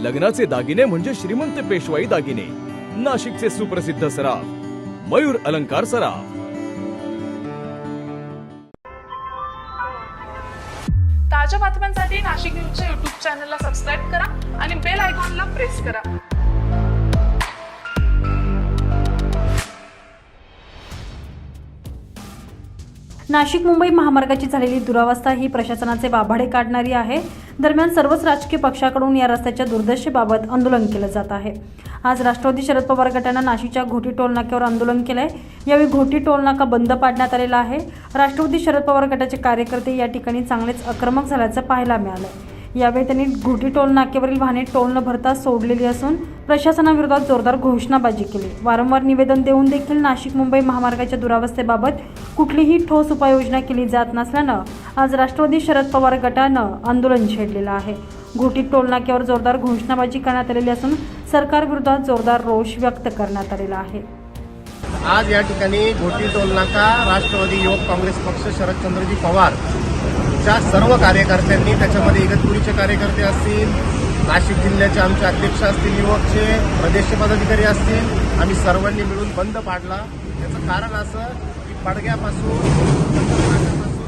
लग्नाचे दागिने म्हणजे श्रीमंत पेशवाई दागिने, नाशिकचे सुप्रसिद्ध सराफ मयूर अलंकार सराफ। ताज्या बातम्यांसाठी नाशिक न्यूजच्या YouTube चॅनलला सबस्क्राईब करा आणि बेल आयकॉनला प्रेस करा। नाशिक मुंबई महामार्गाची झालेली दुरावस्था ही प्रशासनाचे वाभाडे काढणारी आहे। दरम्यान सर्वच राजकीय पक्षाकडून या रस्त्याच्या दुर्दशेबाबत आंदोलन केलं जात आहे। आज राष्ट्रवादी शरद पवार गटानं नाशिकच्या घोटी टोल नाक्यावर आंदोलन केलंय। यावेळी घोटी टोल नाका बंद पाडण्यात आलेला आहे। राष्ट्रवादी शरद पवार गटाचे कार्यकर्ते या ठिकाणी चांगलेच आक्रमक झाल्याचं पाहायला मिळालंय। यावेळी त्यांनी घोटी टोल नाक्यावरील वाहने टोल न भरता सोडलेली असून प्रशासनाविरोधात जोरदार घोषणाबाजी केली। वारंवार निवेदन देऊन देखील नाशिक मुंबई महामार्गाच्या दुरावस्थेबाबत कुठलीही ठोस उपाययोजना केली जात नसल्यानं आज राष्ट्रवादी शरद पवार गटानं आंदोलन छेडलेलं आहे। घोटी टोल नाक्यावर जोरदार घोषणाबाजी करण्यात आलेली असून सरकारविरोधात जोरदार रोष व्यक्त करण्यात आलेला आहे। आज या ठिकाणी घोटी टोल नाका राष्ट्रवादी युवक काँग्रेस पक्ष शरदचंद्रजी पवार च्या सर्व कार्यकर्त्यांनी, त्याच्यामध्ये इगतपुरीचे कार्यकर्ते असतील, नाशिक जिल्ह्याचे आमचे अध्यक्ष असतील, युवकचे प्रदेश पदाधिकारी असतील, आम्ही सर्वांनी मिळून बंद पाडला। त्याचं कारण असं की पडग्यापासून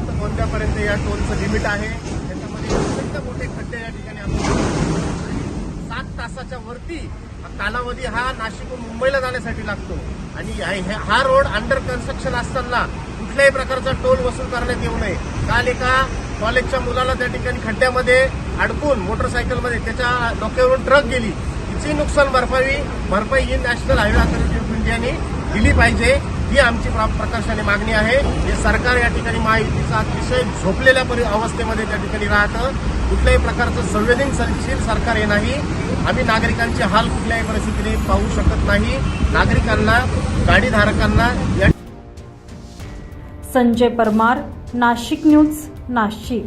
तर गोंद्यापर्यंत या टोलचं लिमिट आहे। त्याच्यामध्ये अत्यंत मोठे खड्डे या ठिकाणी आम्ही 7 तासाच्या वरती कालावधी हा नाशिकहून मुंबईला जाण्यासाठी लागतो आणि हा रोड अंडर कन्स्ट्रक्शन असताना कुठल्याही प्रकारचा टोल वसूल करण्यात येऊ नये। काल एका कॉलेजच्या मुलाला त्या ठिकाणी खड्ड्यामध्ये अडकून मोटरसायकलमध्ये त्याच्या डोक्यावरून ट्रक गेली। तिची नुकसान भरपाई ही नॅशनल हायवे अथॉरिटी ऑफ इंडियाने दिली पाहिजे, ही आमची प्रकर्षाने मागणी आहे। हे सरकार या ठिकाणी महायुतीचा अतिशय झोपलेल्या अवस्थेमध्ये त्या ठिकाणी राहतं। कुठल्याही प्रकारचं संवेदनशील सरकार हे नाही। आम्ही नागरिकांचे हाल कुठल्याही परिस्थितीने पाहू शकत नाही। नागरिकांना, गाडीधारकांना संजय परमार, नाशिक न्यूज, नाशिक।